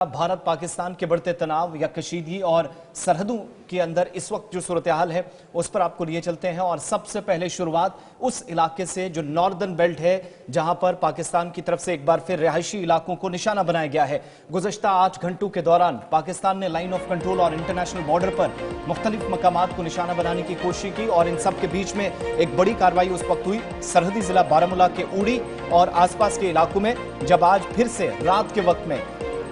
भारत पाकिस्तान के बढ़ते तनाव या कशीदगी और सरहदों के अंदर इस वक्त जो सूरत हाल है उस पर आपको लिए चलते हैं। और सबसे पहले शुरुआत उस इलाके से जो नॉर्दर्न बेल्ट है, जहां पर पाकिस्तान की तरफ से एक बार फिर रिहायशी इलाकों को निशाना बनाया गया है। गुज़श्ता 8 घंटों के दौरान पाकिस्तान ने लाइन ऑफ कंट्रोल और इंटरनेशनल बॉर्डर पर मुख्तलिफ मकामात को निशाना बनाने की कोशिश की और इन सब के बीच में एक बड़ी कार्रवाई उस वक्त हुई सरहदी जिला बारामूला के उड़ी और आसपास के इलाकों में, जब आज फिर से रात के वक्त में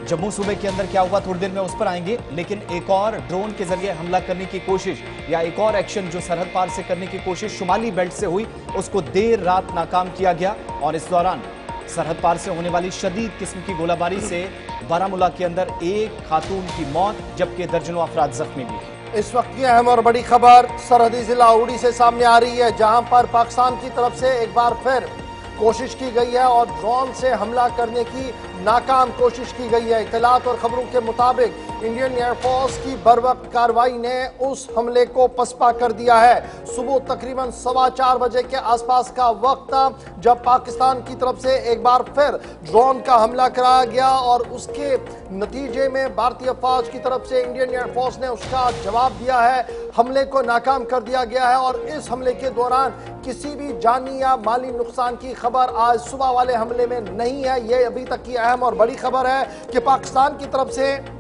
जम्मू सूबे के अंदर क्या हुआ थोड़ी देर में उस पर आएंगे। लेकिन एक और ड्रोन के जरिए हमला करने की कोशिश या एक और एक्शन जो सरहद पार से करने की कोशिश शुमाली बेल्ट से हुई, उसको देर रात नाकाम किया गया। और इस दौरान सरहद पार से होने वाली शदीद किस्म की गोलाबारी से बारामूला के अंदर एक खातून की मौत जबकि दर्जनों अफराद जख्मी भी। इस वक्त की अहम और बड़ी खबर सरहदी जिला उड़ी से सामने आ रही है, जहां पर पाकिस्तान की तरफ से एक बार फिर कोशिश की गई है और ड्रोन से हमला करने की नाकाम कोशिश की गई है। इत्तलात और खबरों के मुताबिक इंडियन एयरफोर्स की बरवक्त कार्रवाई ने उस हमले को पसपा कर दिया है। सुबह तकरीबन 4:15 बजे के आसपास का वक्त था जब पाकिस्तान की तरफ से एक बार फिर ड्रोन का हमला कराया गया और उसके नतीजे में भारतीय फौज की तरफ से इंडियन एयरफोर्स ने उसका जवाब दिया है। हमले को नाकाम कर दिया गया है और इस हमले के दौरान किसी भी जानी या माली नुकसान की खबर आज सुबह वाले हमले में नहीं है। यह अभी तक की अहम और बड़ी खबर है कि पाकिस्तान की तरफ से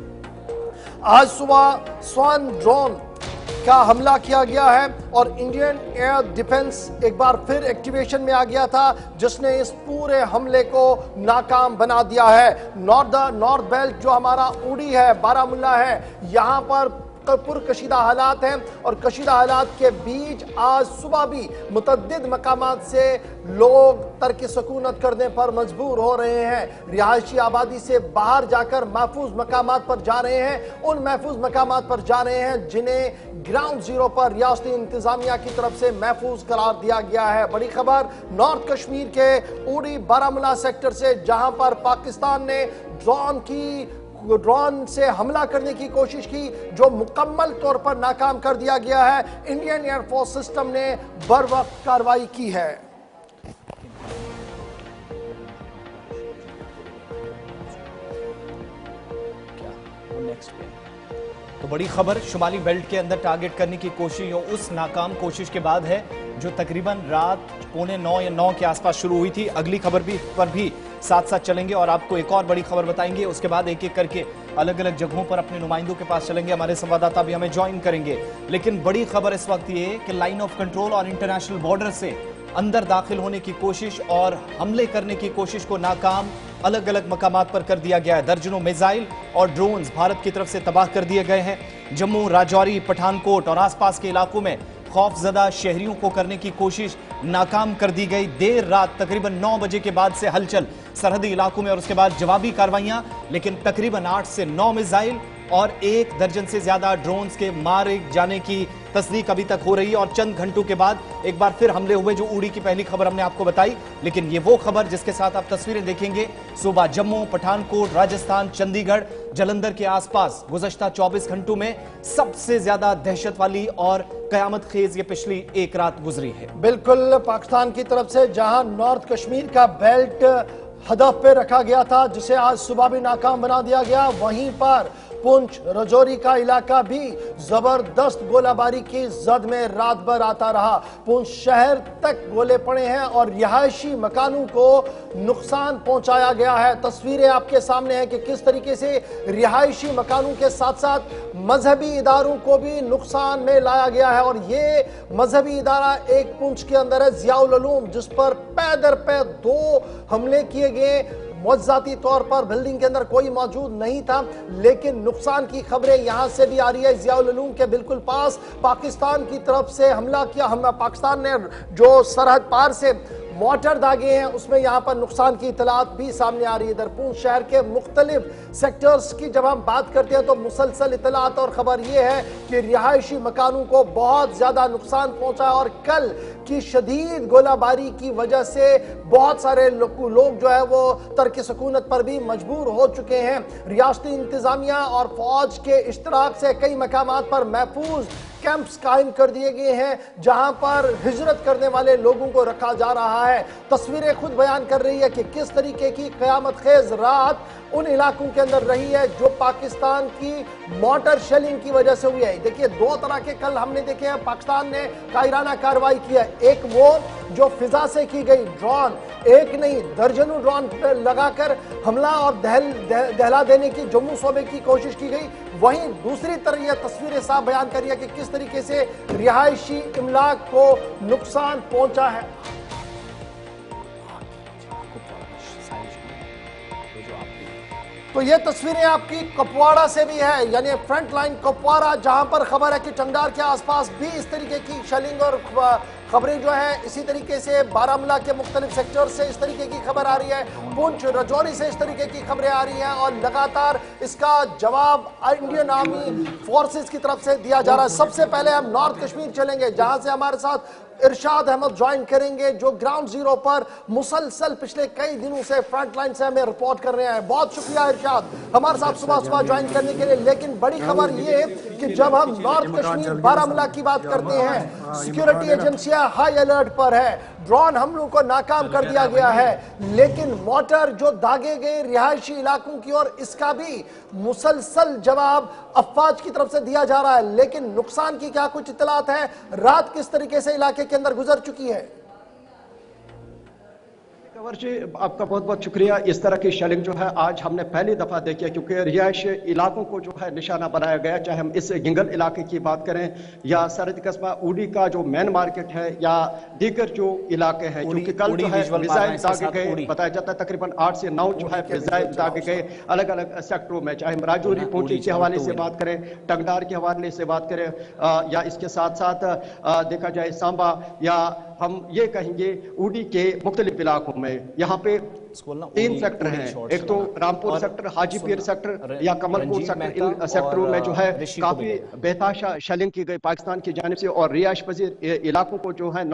आज सुबह स्वान ड्रोन का हमला किया गया है और इंडियन एयर डिफेंस एक बार फिर एक्टिवेशन में आ गया था, जिसने इस पूरे हमले को नाकाम बना दिया है। नॉर्थ बेल्ट जो हमारा उड़ी है, बारामूला है, यहां पर पुरकशीदा हालात हैं और कशीदा हालात के बीच आज सुबह भी मुतद्दिद मकामात से लोग तर्क सकूनत करने पर मजबूर हो रहे हैं। रिहायशी आबादी से बाहर जाकर महफूज मकामात पर जा रहे हैं, उन महफूज मकामात पर जा रहे हैं जिन्हें ग्राउंड जीरो पर रियासती इंतजामिया की तरफ से महफूज करार दिया गया है। बड़ी खबर नॉर्थ कश्मीर के उड़ी बारामूला सेक्टर से, जहां पर पाकिस्तान ने ड्रोन से हमला करने की कोशिश की, जो मुकम्मल तौर पर नाकाम कर दिया गया है। इंडियन एयरफोर्स सिस्टम ने बर वक्त कार्रवाई की है। तो बड़ी खबर शुमाली बेल्ट के अंदर टारगेट करने की कोशिश उस नाकाम कोशिश के बाद है जो तकरीबन रात 8:45 या 9 के आसपास शुरू हुई थी। अगली खबर पर भी साथ साथ चलेंगे और आपको एक और बड़ी खबर बताएंगे। उसके बाद एक एक करके अलग अलग जगहों पर अपने नुमाइंदों के पास चलेंगे, हमारे संवाददाता भी हमें ज्वाइन करेंगे। लेकिन बड़ी खबर इस वक्त ये कि लाइन ऑफ कंट्रोल और इंटरनेशनल बॉर्डर से अंदर दाखिल होने की कोशिश और हमले करने की कोशिश को नाकाम अलग अलग मकामात पर कर दिया गया है। दर्जनों मिसाइल और ड्रोन्स भारत की तरफ से तबाह कर दिए गए हैं। जम्मू, राजौरी, पठानकोट और आसपास के इलाकों में खौफजदा शहरियों को करने की कोशिश नाकाम कर दी गई। देर रात तकरीबन 9 बजे के बाद से हलचल सरहदी इलाकों में और उसके बाद जवाबी कार्रवाइयां, लेकिन तकरीबन 8 से 9 मिसाइल और 1 दर्जन से ज्यादा ड्रोन्स के मारे जाने की तस्दीक अभी तक हो रही है। और चंद घंटों के बाद एक बार फिर हमले हुए, जो उड़ी की पहली खबर हमने आपको बताई। लेकिन ये वो खबर जिसके साथ आप तस्वीरें देखेंगे। सुबह जम्मू, पठानकोट, राजस्थान, चंडीगढ़, जलंधर के आसपास गुज़श्ता 24 घंटों में सबसे ज्यादा दहशत वाली और कयामत खेज ये पिछली एक रात गुजरी है। बिल्कुल पाकिस्तान की तरफ से जहां नॉर्थ कश्मीर का बेल्ट हदफ पे रखा गया था, जिसे आज सुबह भी नाकाम बना दिया गया, वहीं पर पुंछ, राजौरी का इलाका भी जबरदस्त गोलाबारी की जद में रात भर आता रहा। पुंछ शहर तक गोले पड़े हैं और रिहायशी मकानों को नुकसान पहुंचाया गया है। तस्वीरें आपके सामने हैं कि किस तरीके से रिहायशी मकानों के साथ साथ मजहबी इदारों को भी नुकसान में लाया गया है। और ये मजहबी इदारा एक पुंछ के अंदर है, ज़ियाउल उलूम, जिस पर पैदर पे 2 हमले किए गए। मौजूदी तौर पर बिल्डिंग के अंदर कोई मौजूद नहीं था, लेकिन नुकसान की खबरें यहां से भी आ रही है। ज़ियाउल उलूम के बिल्कुल पास पाकिस्तान की तरफ से हमला किया। पाकिस्तान ने जो सरहद पार से मोटर दागे हैं, उसमें यहां पर नुकसान की इतलात भी सामने आ रही है। इधर पुंछ शहर के मुख्तलिफ सेक्टर्स की जब हम बात करते हैं तो मुसलसल इतलात और खबर यह है कि रिहायशी मकानों को बहुत ज्यादा नुकसान पहुंचा और कल की शदीद गोलाबारी की वजह से बहुत सारे लोग जो है वो तर्क सकूनत पर भी मजबूर हो चुके हैं। रियासती इंतजामिया और फौज के इश्तराक से कई मकामात पर महफूज कैंप्स कायम कर दिए गए हैं जहां पर हिजरत करने वाले लोगों को रखा जा रहा है। तस्वीरें खुद बयान कर रही है कि किस तरीके की कयामत खेज रात उन इलाकों के अंदर रही है जो पाकिस्तान की मॉर्टर शेलिंग की वजह से हुई है। देखिए, दो तरह के कल हमने देखे हैं पाकिस्तान ने कायराना कार्रवाई की है। एक वो जो फिजा से की गई ड्रोन, एक नहीं दर्जनों ड्रोन लगाकर हमला और दहला देने की जम्मू सूबे की कोशिश की गई। वहीं दूसरी तरफ यह तस्वीरें साफ बयान कर रही है कि किस तरीके से रिहायशी इमलाक को नुकसान पहुंचा है। तो ये तस्वीरें आपकी कुपवाड़ा से भी है, यानी फ्रंट लाइन कुपवाड़ा, जहां पर खबर है कि टंगडार के आसपास भी इस तरीके की शेलिंग और खबरें जो है इसी तरीके से बारामूला के मुख्तलिफ सेक्टर से इस तरीके की खबर आ रही है, पुंछ रजौरी से इस तरीके की खबरें आ रही हैं और लगातार इसका जवाब इंडियन आर्मी फोर्सेस की तरफ से दिया जा रहा है। सबसे पहले हम नॉर्थ कश्मीर चलेंगे, जहां से हमारे साथ इरशाद अहमद ज्वाइन करेंगे, जो ग्राउंड जीरो पर मुसलसल पिछले कई दिनों से फ्रंट लाइन से हमें रिपोर्ट कर रहे हैं। बहुत शुक्रिया इरशाद हमारे साथ सुबह सुबह ज्वाइन करने के लिए। लेकिन बड़ी खबर यह कि जब हम नॉर्थ कश्मीर बारामूला की बात करते हैं, सिक्योरिटी एजेंसियां हाई अलर्ट पर है, ड्रोन हमलों को नाकाम कर दिया गया है, लेकिन मोटर जो दागे गए रिहायशी इलाकों की ओर, इसका भी मुसलसल जवाब अफवाज की तरफ से दिया जा रहा है। लेकिन नुकसान की क्या कुछ इत्तलात है? रात किस तरीके से इलाके के अंदर गुजर चुकी है? कंवर जी, आपका बहुत बहुत शुक्रिया। इस तरह की शेलिंग जो है आज हमने पहली दफा देखी है, क्योंकि रिहायश इलाकों को जो है निशाना बनाया गया, चाहे हम इस गिंगल इलाके की बात करें या सरहदी कस्बा उड़ी का जो मेन मार्केट है या दीगर जो इलाके हैं, क्योंकि कल जो है मिसाइल दागे गए, बताया जाता है तकरीबन 8 से 9 जो है मिसाइल दागे गए अलग अलग सेक्टरों में, चाहे हम राजौरी पुंछ के हवाले से बात करें, टंगडार के हवाले से बात करें या इसके साथ साथ देखा जाए सांबा या हम ये कहेंगे उड़ी के मुख्तलिफ इलाकों में। यहाँ पे 3 सेक्टर हैं, एक तो रामपुर सेक्टर, हाजीपीर सेक्टर या कमलपुर सेक्टर। इन सेक्टरों में जो है काफी बेतहाशा शेलिंग की गई पाकिस्तान की जानिब से और रिहायश पजीर इलाकों को जो है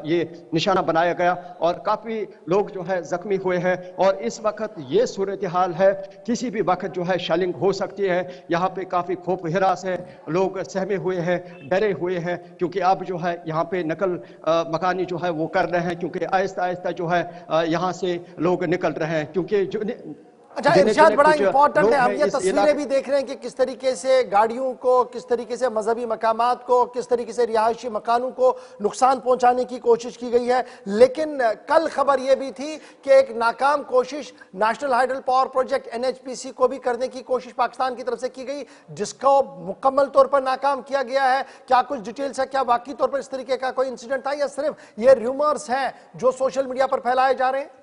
ये निशाना बनाया गया और काफी लोग जो है जख्मी हुए हैं। और इस वक्त ये सूरत हाल है, किसी भी वक्त जो है शेलिंग हो सकती है। यहाँ पे काफी खौफ हिरास है, लोग सहमे हुए हैं, डरे हुए हैं, क्योंकि अब जो है यहाँ पे नकल मकानी जो है वो कर रहे हैं, क्योंकि आहिस्ता आहिस्ता जो है यहाँ से लोग निकल रहे हैं। क्योंकि जो अच्छा इरशाद, बड़ा इंपॉर्टेंट है, हम ये तस्वीरें भी देख रहे हैं कि किस तरीके से गाड़ियों को, किस तरीके से मजहबी मकामात को, किस तरीके से रिहायशी मकानों को नुकसान पहुंचाने की कोशिश की गई है। लेकिन कल खबर यह भी थी कि एक नाकाम कोशिश national hydel power project NHPC को भी करने की कोशिश पाकिस्तान की तरफ से की गई, जिसको मुकम्मल तौर पर नाकाम किया गया है। क्या कुछ डिटेल्स है? क्या वाकई तौर पर इस तरीके का कोई इंसिडेंट था या सिर्फ ये रूमर्स हैं जो सोशल मीडिया पर फैलाए जा रहे हैं?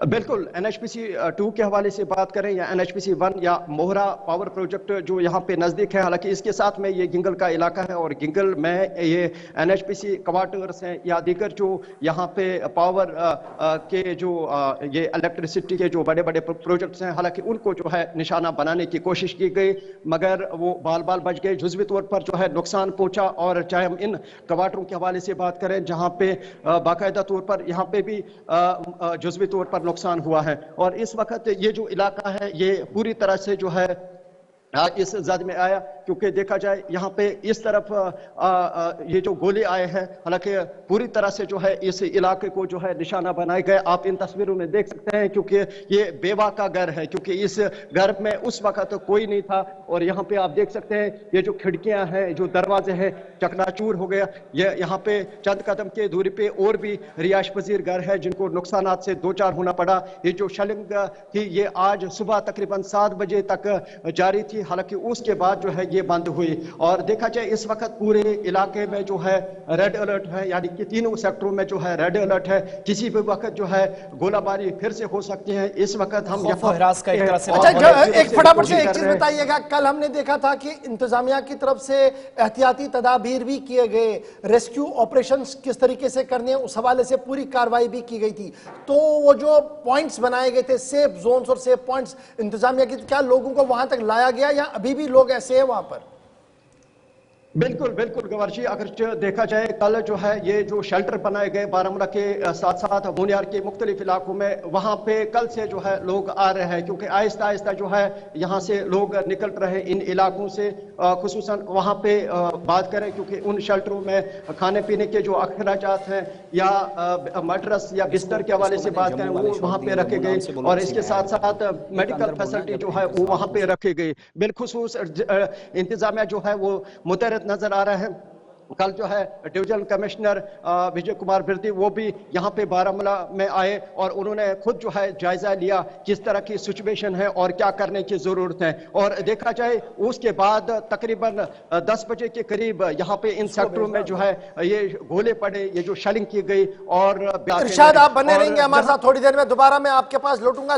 बिल्कुल, NHPC 2 के हवाले से बात करें या NHPC 1 या मोहरा पावर प्रोजेक्ट जो यहाँ पे नजदीक है, हालांकि इसके साथ में ये गिंगल का इलाका है और गिंगल में ये NHPC क्वार्टर्स हैं या दीगर जो यहाँ पे पावर के जो ये इलेक्ट्रिसिटी के जो बड़े बड़े प्रोजेक्ट्स हैं, हालांकि उनको जो है निशाना बनाने की कोशिश की गई, मगर वो बाल बाल बच गए। जुज़वी तौर पर जो है नुकसान पहुंचा। और चाहे हम इन क्वार्टरों के हवाले से बात करें, जहाँ पे बाकायदा तौर पर यहाँ पे भी जुज़वी तौर पर नुकसान हुआ है। और इस वक्त ये जो इलाका है ये पूरी तरह से जो है इस जद में आया, क्योंकि देखा जाए यहाँ पे इस तरफ ये जो गोले आए हैं, हालांकि पूरी तरह से जो है इस इलाके को जो है निशाना बनाए गए। आप इन तस्वीरों में देख सकते हैं, क्योंकि ये बेवा का घर है, क्योंकि इस घर में उस वक्त कोई नहीं था। और यहाँ पे आप देख सकते हैं ये जो खिड़कियां हैं, जो दरवाजे हैं, चकनाचूर हो गया। ये यहाँ पे चंद कदम के दूरी पे और भी रिहायश पजीर घर है जिनको नुकसान से दो चार होना पड़ा। ये जो शेलिंग थी ये आज सुबह तकरीबन 7 बजे तक जारी थी, हालांकि उसके बाद जो है ये बंद हुई। और देखा जाए इस वक्त पूरे इलाके में जो है रेड अलर्ट है, यानी कि तीनों सेक्टरों में जो है रेड अलर्ट है। किसी भी वक्त जो है गोलाबारी फिर से हो सकती है। इस वक्त हम एक फटाफट से एक चीज बताइएगा, कल हमने देखा था कि इंतजामिया की तरफ से एहतियाती तदाबीर भी किए गए, रेस्क्यू ऑपरेशन किस तरीके से करने उस हवाले से पूरी कार्रवाई भी की गई थी। तो वो जो पॉइंट्स बनाए गए थे, सेफ जोन्स और सेफ पॉइंट्स इंतजामिया की, क्या लोगों को वहां तक लाया गया या अभी भी लोग ऐसे हैं वहां पर? बिल्कुल बिल्कुल गवर जी, अगर देखा जाए कल जो है ये जो शेल्टर बनाए गए बारामूला के साथ साथ बुनियार के मुख्तलिफ इलाकों में, वहां पे कल से जो है लोग आ रहे हैं, क्योंकि आहिस्ता आहिस्ता जो है यहाँ से लोग निकल रहे हैं इन इलाकों से। खुसूसन वहां पे बात करें, क्योंकि उन शेल्टरों में खाने पीने के जो अखराजात हैं या मटरस या बिस्तर के हवाले से बात करें वो वहां पे रखे गए, और इसके साथ साथ मेडिकल फैसिलिटी जो है वो वहां पे रखे गए। बिलखुसूस इंतजामिया जो है वो मुतहरिक नजर आ रहा है। कल जो है डिवीजनल कमिश्नर विजय कुमार बिरदी वो भी यहाँ पे बारामूला में आए और उन्होंने खुद जो है जायजा लिया किस तरह की सिचुएशन है और क्या करने की जरूरत है। और देखा जाए उसके बाद तकरीबन 10 बजे के करीब यहाँ पे इन सेक्टरों में जो है ये गोले पड़े, ये जो शेलिंग की गई। और इरशाद आप बने रहेंगे हमारे साथ, थोड़ी देर में दोबारा मैं आपके पास लौटूंगा।